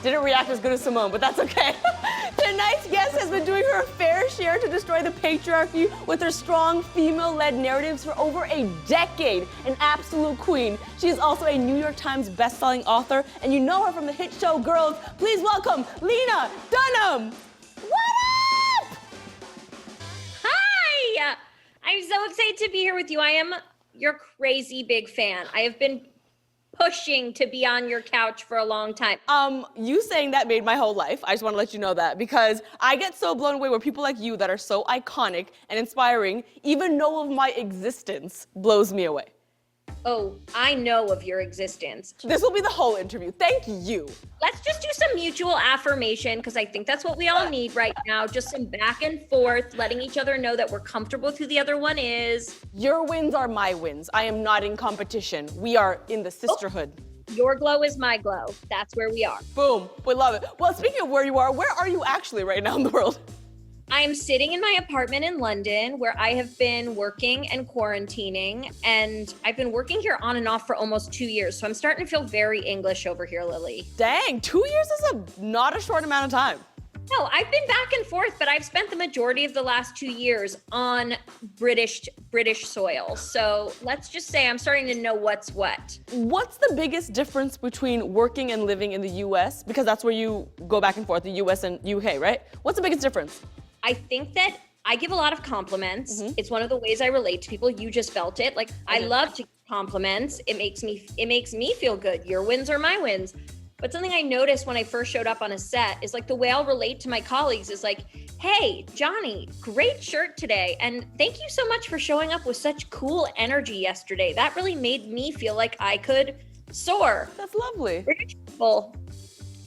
Didn't react as good as Simone, but that's okay. Tonight's guest has been doing her fair share to destroy the patriarchy with her strong female-led narratives for over a decade. An absolute queen. She is also a New York Times best-selling author, and you know her from the hit show Girls. Please welcome Lena Dunham. What up? Hi! I'm so excited to be here with you. I am your crazy big fan. I have been pushing to be on your couch for a long time. You saying that made my whole life. I just want to let you know that because I get so blown away where people like you that are so iconic and inspiring even know of my existence blows me away. Oh, I know of your existence. This will be the whole interview. Thank you. Let's just do some mutual affirmation because I think that's what we all need right now. Just some back and forth, letting each other know that we're comfortable with who the other one is. Your wins are my wins. I am not in competition. We are in the sisterhood. Oh, your glow is my glow. That's where we are. Boom. We love it. Well, speaking of where you are, where are you actually right now in the world? I'm sitting in my apartment in London where I have been working and quarantining, and I've been working here on and off for almost 2 years. So I'm starting to feel very English over here, Lily. Dang, 2 years is not a short amount of time. No, I've been back and forth, but I've spent the majority of the last 2 years on British soil. So let's just say I'm starting to know what's what. What's the biggest difference between working and living in the US? Because that's where you go back and forth, the US and UK, right? What's the biggest difference? I think that I give a lot of compliments. It's one of the ways I relate to people. You just felt it. Like I love to give compliments. It makes me feel good. Your wins are my wins. But something I noticed when I first showed up on a set is like the way I'll relate to my colleagues is like, hey, Johnny, great shirt today. And thank you so much for showing up with such cool energy yesterday. That really made me feel like I could soar. That's lovely. British people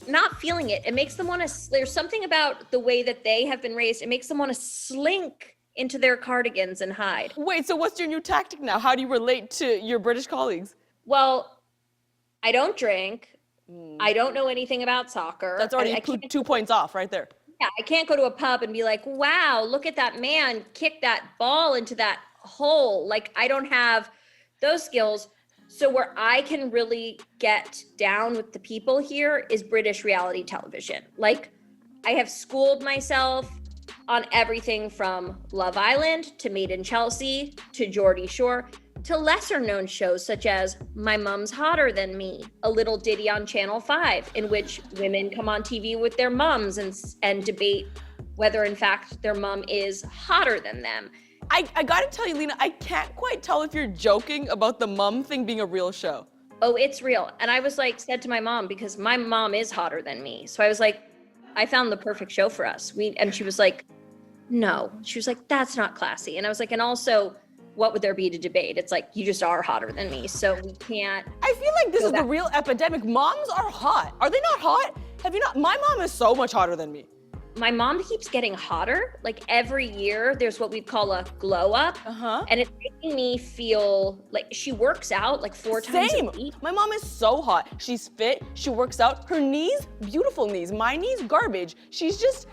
not feeling it. It makes them want to, there's something about the way that they have been raised. It makes them want to slink into their cardigans and hide. Wait, so what's your new tactic now? How do you relate to your British colleagues? Well, I don't drink. I don't know anything about soccer. That's already 2 points off right there. Yeah, I can't go to a pub and be like, wow, look at that man kick that ball into that hole. Like, I don't have those skills. So where I can really get down with the people here is British reality television. Like, I have schooled myself on everything from Love Island to Made in Chelsea to Geordie Shore to lesser known shows such as My Mum's Hotter Than Me, a little ditty on Channel 5 in which women come on TV with their mums and debate whether in fact their mum is hotter than them. I gotta tell you, Lena, I can't quite tell if you're joking about the mum thing being a real show. Oh, it's real. And I was like, said to my mom, because my mom is hotter than me. So I was like, I found the perfect show for us. And she was like, no. She was like, that's not classy. And I was like, and also, what would there be to debate? It's like, you just are hotter than me. So we can't. I feel like this is the real epidemic. Moms are hot. Are they not hot? Have you not? My mom is so much hotter than me. My mom keeps getting hotter. Like every year, there's what we call a glow up. And it's making me feel like she works out like 4 times a week. My mom is so hot. She's fit, she works out. Her knees, beautiful knees. My knees, garbage. She's just,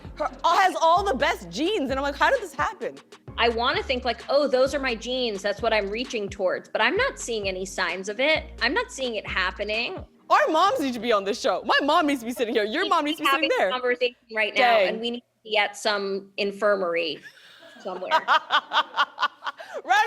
has all the best genes. And I'm like, how did this happen? I want to think like, oh, those are my genes. That's what I'm reaching towards. But I'm not seeing any signs of it. I'm not seeing it happening. Our moms need to be on this show. My mom needs to be sitting here. Your mom needs to be sitting there. Having a conversation right now, and we need to be at some infirmary somewhere. Round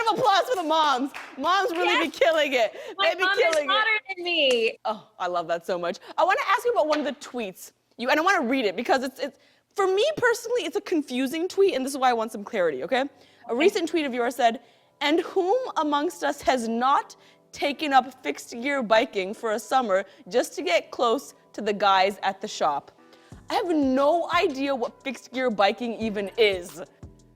of applause for the moms. Moms really be killing it. My mom is hotter than me. Oh, I love that so much. I want to ask you about one of the tweets. And I want to read it because it's for me personally, it's a confusing tweet, and this is why I want some clarity, okay? A recent tweet of yours said, "And whom amongst us has not taken up fixed gear biking for a summer just to get close to the guys at the shop?" I have no idea what fixed gear biking even is.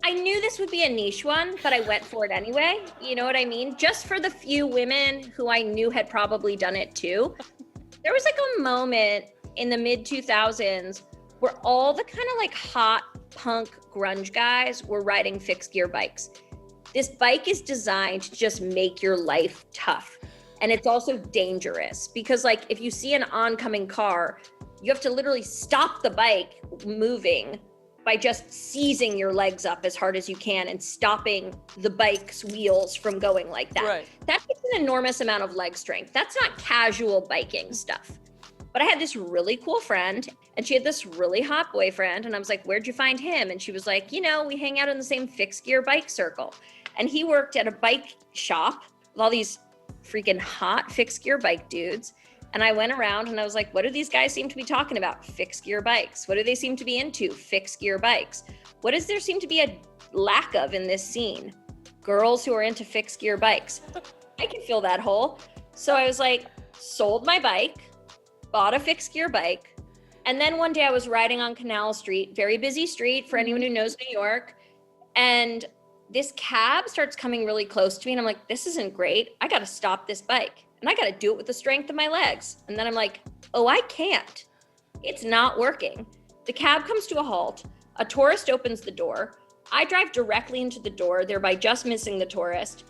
I knew this would be a niche one, but I went for it anyway. You know what I mean? Just for the few women who I knew had probably done it too. There was like a moment in the mid 2000s where all the kind of like hot punk grunge guys were riding fixed gear bikes. This bike is designed to just make your life tough. And it's also dangerous because like if you see an oncoming car, you have to literally stop the bike moving by just seizing your legs up as hard as you can and stopping the bike's wheels from going like that. Right. That takes an enormous amount of leg strength. That's not casual biking stuff. But I had this really cool friend and she had this really hot boyfriend. And I was like, where'd you find him? And she was like, you know, we hang out in the same fixed gear bike circle. And he worked at a bike shop with all these freaking hot fixed gear bike dudes. And I went around and I was like, what do these guys seem to be talking about? Fixed gear bikes. What do they seem to be into? Fixed gear bikes. What does there seem to be a lack of in this scene? Girls who are into fixed gear bikes. I can fill that hole. So I was like, sold my bike, bought a fixed gear bike. And then one day I was riding on Canal Street, very busy street for anyone who knows New York. And this cab starts coming really close to me. And I'm like, this isn't great. I got to stop this bike. And I got to do it with the strength of my legs. And then I'm like, oh, I can't. It's not working. The cab comes to a halt. A tourist opens the door. I drive directly into the door, thereby just missing the tourist.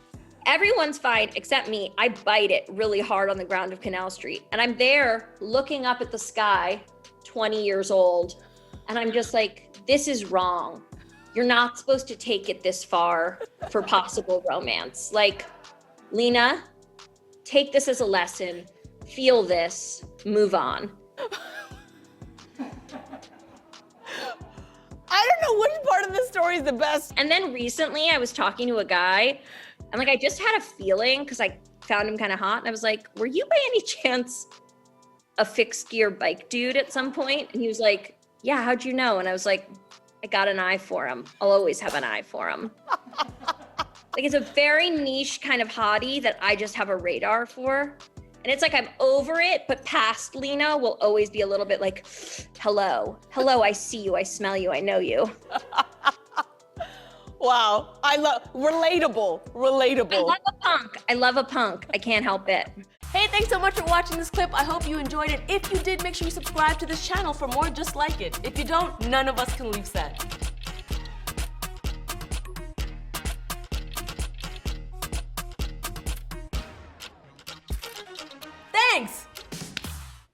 Everyone's fine except me. I bite it really hard on the ground of Canal Street. And I'm there looking up at the sky, 20 years old. And I'm just like, this is wrong. You're not supposed to take it this far for possible romance. Like, Lena, take this as a lesson, feel this, move on. I don't know which part of this story is the best. And then recently I was talking to a guy and like, I just had a feeling because I found him kind of hot and I was like, were you by any chance a fixed gear bike dude at some point? And he was like, yeah, how'd you know? And I was like, I got an eye for him. I'll always have an eye for him. Like, it's a very niche kind of hottie that I just have a radar for. And it's like, I'm over it, but past Lena will always be a little bit like, hello, I see you, I smell you, I know you. Wow, I love, relatable. I love a punk. I can't help it. Hey, thanks so much for watching this clip. I hope you enjoyed it. If you did, make sure you subscribe to this channel for more just like it. If you don't, none of us can leave set. Thanks!